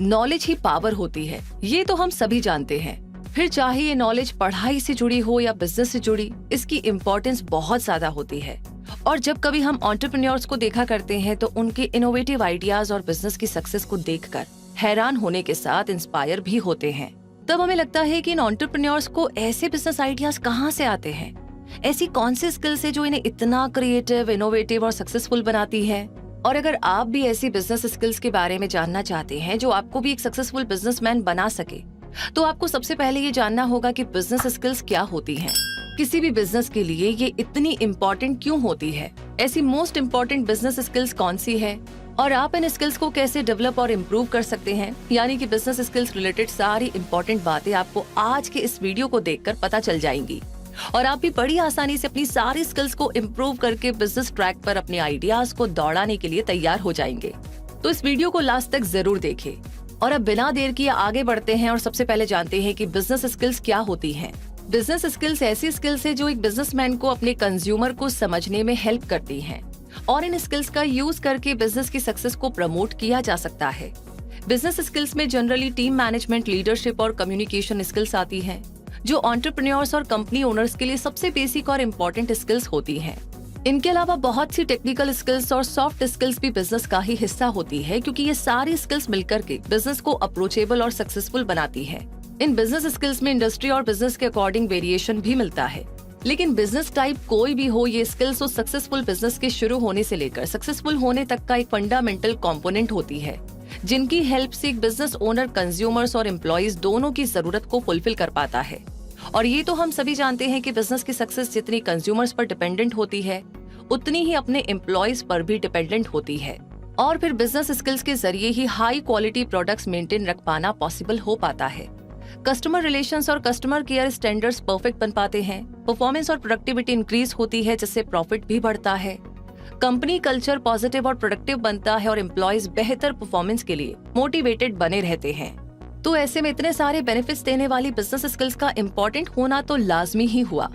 Knowledge ही power होती है, ये तो हम सभी जानते हैं। फिर चाहे ये नॉलेज पढ़ाई से जुड़ी हो या बिजनेस से जुड़ी, इसकी इम्पोर्टेंस बहुत ज्यादा होती है। और जब कभी हम एंटरप्रेन्योर्स को देखा करते हैं तो उनके इनोवेटिव आइडियाज और बिजनेस की सक्सेस को देखकर हैरान होने के साथ इंस्पायर भी होते हैं। तब हमें लगता है कि इन एंटरप्रेन्योर्स को ऐसे बिजनेस आइडियाज कहाँ से आते हैं, ऐसी कौन सी स्किल्स है जो इन्हें इतना क्रिएटिव, इनोवेटिव और सक्सेसफुल बनाती है। और अगर आप भी ऐसी बिजनेस स्किल्स के बारे में जानना चाहते हैं जो आपको भी एक सक्सेसफुल बिजनेसमैन बना सके, तो आपको सबसे पहले ये जानना होगा कि बिजनेस स्किल्स क्या होती हैं। किसी भी बिजनेस के लिए ये इतनी इम्पोर्टेंट क्यों होती है, ऐसी मोस्ट इम्पोर्टेंट बिजनेस स्किल्स कौन सी है, और आप इन स्किल्स को कैसे डेवलप और इम्प्रूव कर सकते हैं। यानी कि बिजनेस स्किल्स रिलेटेड सारी इम्पोर्टेंट बातें आपको आज के इस वीडियो को देखकर पता चल जाएंगी और आप भी बड़ी आसानी से अपनी सारी स्किल्स को इम्प्रूव करके बिजनेस ट्रैक पर अपने आइडियाज को दौड़ाने के लिए तैयार हो जाएंगे। तो इस वीडियो को लास्ट तक जरूर देखें। और अब बिना देर किए आगे बढ़ते हैं और सबसे पहले जानते हैं कि बिजनेस स्किल्स क्या होती हैं। बिजनेस स्किल्स ऐसी स्किल्स है जो एक बिजनेसमैन को अपने कंज्यूमर को समझने में हेल्प करती हैं और इन स्किल्स का यूज करके बिजनेस की सक्सेस को प्रमोट किया जा सकता है। बिजनेस स्किल्स में जनरली टीम मैनेजमेंट, लीडरशिप और कम्युनिकेशन स्किल्स आती हैं, जो एंटरप्रेन्योर्स और कंपनी ओनर्स के लिए सबसे बेसिक और इम्पोर्टेंट स्किल्स होती हैं। इनके अलावा बहुत सी टेक्निकल स्किल्स और सॉफ्ट स्किल्स भी बिजनेस का ही हिस्सा होती है, क्योंकि ये सारी स्किल्स मिलकर के बिजनेस को अप्रोचेबल और सक्सेसफुल बनाती है। इन बिजनेस स्किल्स में इंडस्ट्री और बिजनेस के अकॉर्डिंग वेरिएशन भी मिलता है, लेकिन बिजनेस टाइप कोई भी हो, ये स्किल्स उस सक्सेसफुल बिजनेस के शुरू होने से लेकर सक्सेसफुल होने तक का एक फंडामेंटल कंपोनेंट होती है, जिनकी हेल्प से एक बिजनेस ओनर कंज्यूमर्स और एम्प्लॉइज दोनों की जरूरत को फुलफिल कर पाता है। और ये तो हम सभी जानते हैं कि बिजनेस की सक्सेस जितनी कंज्यूमर्स पर डिपेंडेंट होती है, उतनी ही अपने एम्प्लॉइज पर भी डिपेंडेंट होती है। और फिर बिजनेस स्किल्स के जरिए ही हाई क्वालिटी प्रोडक्ट्स मेंटेन रख पाना पॉसिबल हो पाता है। कस्टमर रिलेशंस और कस्टमर केयर स्टैंडर्ड्स परफेक्ट बन पाते हैं, परफॉर्मेंस और प्रोडक्टिविटी इंक्रीज होती है, जिससे प्रॉफिट भी बढ़ता है। कंपनी कल्चर पॉजिटिव और प्रोडक्टिव बनता है और एम्प्लॉइज बेहतर परफॉर्मेंस के लिए मोटिवेटेड बने रहते हैं। तो ऐसे में इतने सारे बेनिफिट्स देने वाली बिजनेस स्किल्स का इम्पोर्टेंट होना तो लाजमी ही हुआ।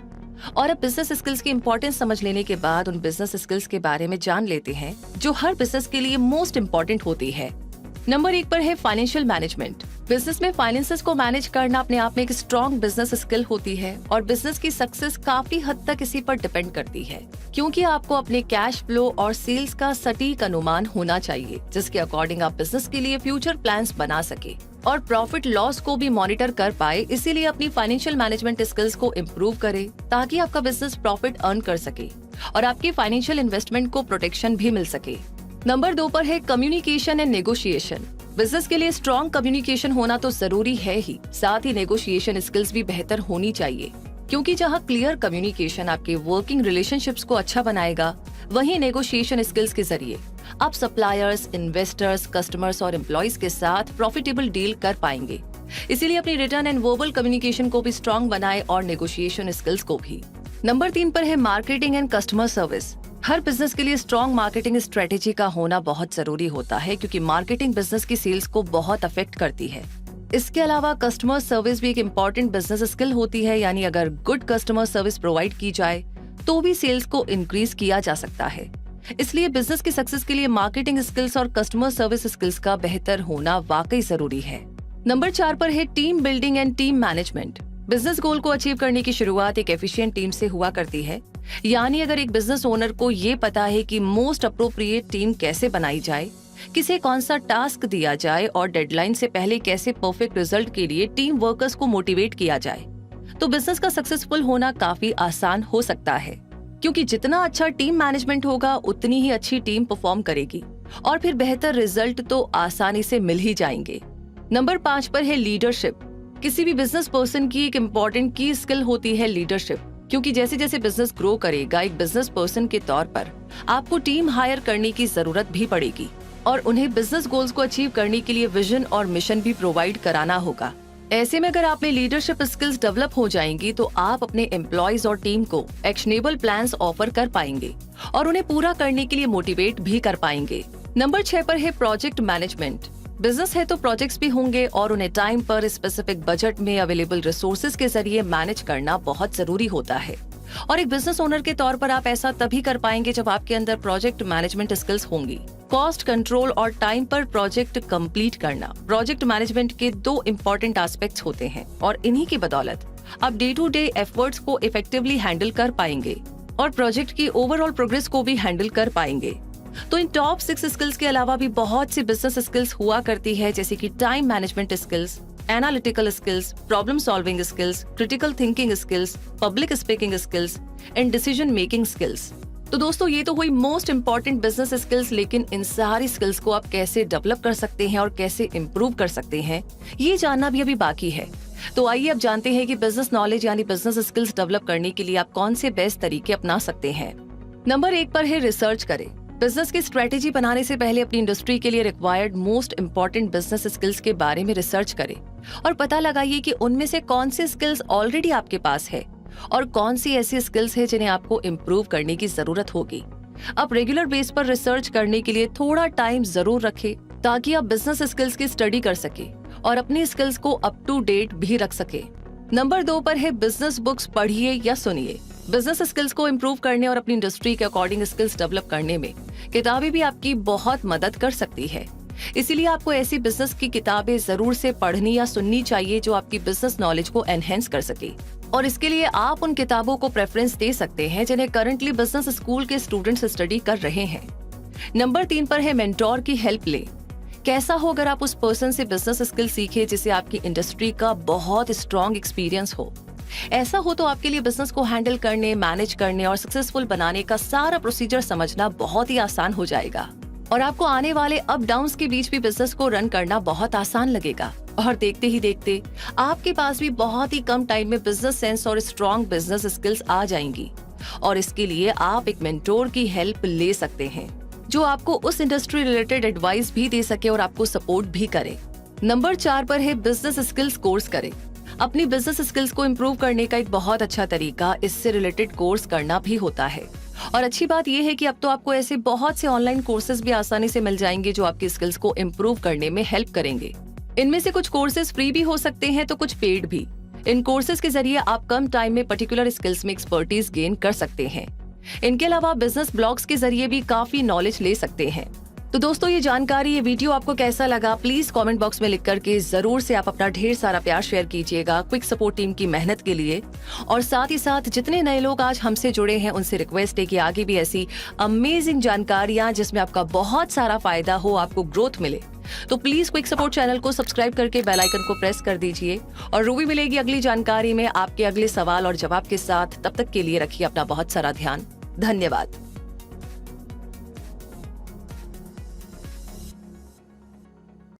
और अब बिजनेस स्किल्स की इम्पोर्टेंस समझ लेने के बाद उन बिजनेस स्किल्स के बारे में जान लेते हैं जो हर बिजनेस के लिए मोस्ट इम्पोर्टेंट होती है। नंबर 1 पर है फाइनेंशियल मैनेजमेंट। बिजनेस में फाइनेंसेस को मैनेज करना अपने आप में एक स्ट्रॉन्ग बिजनेस स्किल होती है और बिजनेस की सक्सेस काफी हद तक इसी पर डिपेंड करती है, क्योंकि आपको अपने कैश फ्लो और सेल्स का सटीक अनुमान होना चाहिए, जिसके अकॉर्डिंग आप बिजनेस के लिए फ्यूचर प्लान्स बना सके और प्रॉफिट लॉस को भी मॉनिटर कर पाए। इसीलिए अपनी फाइनेंशियल मैनेजमेंट स्किल्स को इम्प्रूव करें ताकि आपका बिजनेस प्रॉफिट अर्न कर सके और आपकी फाइनेंशियल इन्वेस्टमेंट को प्रोटेक्शन भी मिल सके। नंबर 2 पर है कम्युनिकेशन एंड नेगोशिएशन। बिजनेस के लिए स्ट्रॉन्ग कम्युनिकेशन होना तो जरूरी है ही, साथ ही नेगोशिएशन स्किल्स भी बेहतर होनी चाहिए, क्योंकि जहां क्लियर कम्युनिकेशन आपके वर्किंग रिलेशनशिप्स को अच्छा बनाएगा, वहीं नेगोशिएशन स्किल्स के जरिए आप सप्लायर्स, इन्वेस्टर्स, कस्टमर्स और एम्प्लॉइज के साथ प्रॉफिटेबल डील कर पाएंगे। इसीलिए अपनी रिटर्न एंड वर्बल कम्युनिकेशन को भी स्ट्रॉन्ग बनाए और नेगोशिएशन स्किल्स को भी। नंबर 3 पर है marketing and customer service. Her business के लिए स्ट्रॉन्ग मार्केटिंग स्ट्रेटेजी का होना बहुत जरूरी होता है, क्योंकि मार्केटिंग बिजनेस की सेल्स को बहुत अफेक्ट करती है। इसके अलावा कस्टमर सर्विस भी एक इम्पॉर्टेंट बिजनेस स्किल होती है, यानी अगर गुड कस्टमर सर्विस प्रोवाइड की जाए तो भी सेल्स को इंक्रीज किया जा सकता है। इसलिए बिजनेस की सक्सेस के लिए मार्केटिंग स्किल्स और कस्टमर सर्विस स्किल्स का बेहतर होना वाकई जरूरी है। नंबर 4 पर है team building and team management. Business गोल को अचीव करने की शुरुआत एक एफिशिएंट टीम से हुआ करती है, यानी अगर एक बिजनेस ओनर को ये पता है कि मोस्ट अप्रोप्रिएट टीम कैसे बनाई जाए, किसे कौन सा टास्क दिया जाए और डेडलाइन से पहले कैसे परफेक्ट रिजल्ट के लिए टीम वर्कर्स को मोटिवेट किया जाए, तो बिजनेस का सक्सेसफुल होना काफी आसान हो सकता है। क्योंकि जितना अच्छा टीम मैनेजमेंट होगा, उतनी ही अच्छी टीम परफॉर्म करेगी और फिर बेहतर रिजल्ट तो आसानी से मिल ही जाएंगे। नंबर 5 पर है लीडरशिप। किसी भी बिजनेस पर्सन की एक इम्पॉर्टेंट की स्किल होती है लीडरशिप, क्योंकि जैसे जैसे बिजनेस ग्रो करेगा, एक बिजनेस पर्सन के तौर पर आपको टीम हायर करने की जरूरत भी पड़ेगी और उन्हें बिजनेस गोल्स को अचीव करने के लिए विजन और मिशन भी प्रोवाइड कराना होगा। ऐसे में अगर आप में लीडरशिप स्किल्स डेवलप हो जाएंगी तो आप अपने एम्प्लॉइज और टीम को एक्शनेबल प्लान्स ऑफर कर पाएंगे और उन्हें पूरा करने के लिए मोटिवेट भी कर पाएंगे। नंबर 6 पर है प्रोजेक्ट मैनेजमेंट। बिजनेस है तो प्रोजेक्ट्स भी होंगे और उन्हें टाइम पर स्पेसिफिक बजट में अवेलेबल रिसोर्सेज के जरिए मैनेज करना बहुत जरूरी होता है। और एक बिजनेस ओनर के तौर पर आप ऐसा तभी कर पाएंगे जब आपके अंदर प्रोजेक्ट मैनेजमेंट स्किल्स होंगी। कॉस्ट कंट्रोल और टाइम पर प्रोजेक्ट कंप्लीट करना प्रोजेक्ट मैनेजमेंट के 2 इम्पोर्टेंट एस्पेक्ट्स होते हैं और इन्हीं की बदौलत आप डे टू डे एफर्ट्स को इफेक्टिवली हैंडल कर पाएंगे और प्रोजेक्ट की ओवरऑल प्रोग्रेस को भी हैंडल कर पाएंगे। तो इन टॉप 6 स्किल्स के अलावा भी बहुत सी बिजनेस स्किल्स हुआ करती है, जैसे कि time management skills, analytical skills, problem solving skills, critical thinking skills, public speaking skills and decision making skills. तो दोस्तों ये तो हुई मोस्ट इम्पोर्टेंट बिजनेस स्किल्स, लेकिन इन सारी स्किल्स को आप कैसे डेवलप कर सकते हैं और कैसे इम्प्रूव कर सकते हैं, ये जानना भी अभी बाकी है। तो आइए अब जानते हैं कि बिजनेस नॉलेज यानी बिजनेस स्किल्स डेवलप करने के लिए आप कौन से बेस्ट तरीके अपना सकते हैं। नंबर 1 पर है रिसर्च करें। बिजनेस की स्ट्रेटेजी बनाने से पहले अपनी इंडस्ट्री के लिए required most important business skills के बारे में रिसर्च करें और पता लगाइए कि उनमें से कौन सी स्किल्स ऑलरेडी आपके पास है और कौन सी ऐसी स्किल्स है जिन्हें आपको इम्प्रूव करने की जरूरत होगी। आप रेगुलर बेस पर रिसर्च करने के लिए थोड़ा टाइम जरूर रखें ताकि आप बिजनेस स्किल्स की स्टडी कर सके और अपनी स्किल्स को अप टू डेट भी रख सके। नंबर 2 पर है बिजनेस बुक्स पढ़िए या सुनिए। बिजनेस स्किल्स को इम्प्रूव करने और अपनी इंडस्ट्री के अकॉर्डिंग स्किल्स डेवलप करने में किताबें भी आपकी बहुत मदद कर सकती है। इसीलिए आपको ऐसी बिजनेस की किताबें जरूर से पढ़नी या सुननी चाहिए जो आपकी बिजनेस नॉलेज को एनहेंस कर सके। और इसके लिए आप उन किताबों को प्रेफरेंस दे सकते हैं जिन्हें करंटली बिजनेस स्कूल के स्टूडेंट्स स्टडी कर रहे हैं। नंबर 3 पर है मेंटोर की हेल्प ले। कैसा हो अगर आप उस पर्सन से बिजनेस स्किल सीखे जिसे आपकी इंडस्ट्री का बहुत स्ट्रॉन्ग एक्सपीरियंस हो। ऐसा हो तो आपके लिए बिजनेस को हैंडल करने, मैनेज करने और सक्सेसफुल बनाने का सारा प्रोसीजर समझना बहुत ही आसान हो जाएगा और आपको आने वाले अप डाउन्स के बीच भी बिजनेस को रन करना बहुत आसान लगेगा। और देखते ही देखते आपके पास भी बहुत ही कम टाइम में बिजनेस सेंस और स्ट्रॉन्ग बिजनेस स्किल्स आ जाएंगी। और इसके लिए आप एक मेंटोर की हेल्प ले सकते हैं जो आपको उस इंडस्ट्री रिलेटेड एडवाइस भी दे सके और आपको सपोर्ट भी करे। नंबर 4 पर है बिजनेस स्किल्स कोर्स करें। अपनी बिजनेस स्किल्स को इम्प्रूव करने का एक बहुत अच्छा तरीका इससे रिलेटेड कोर्स करना भी होता है। और अच्छी बात यह है कि अब तो आपको ऐसे बहुत से ऑनलाइन कोर्सेज भी आसानी से मिल जाएंगे जो आपकी स्किल्स को इम्प्रूव करने में हेल्प करेंगे। इनमें से कुछ कोर्सेज फ्री भी हो सकते हैं तो कुछ पेड भी। इन कोर्सेज के जरिए आप कम टाइम में पर्टिकुलर स्किल्स में एक्सपर्टीज गेन कर सकते हैं। इनके अलावा बिजनेस ब्लॉग्स के जरिए भी काफी नॉलेज ले सकते हैं। तो दोस्तों ये जानकारी, ये वीडियो आपको कैसा लगा प्लीज कमेंट बॉक्स में लिख करके जरूर से आप अपना ढेर सारा प्यार शेयर कीजिएगा क्विक सपोर्ट टीम की मेहनत के लिए। और साथ ही साथ जितने नए लोग आज हमसे जुड़े हैं उनसे रिक्वेस्ट है कि आगे भी ऐसी अमेजिंग जानकारियां जिसमें आपका बहुत सारा फायदा हो, आपको ग्रोथ मिले, तो प्लीज क्विक सपोर्ट चैनल को सब्सक्राइब करके बेल आइकन को प्रेस कर दीजिए। और रूबी मिलेगी अगली जानकारी में आपके अगले सवाल और जवाब के साथ। तब तक के लिए रखिए अपना बहुत सारा ध्यान। धन्यवाद।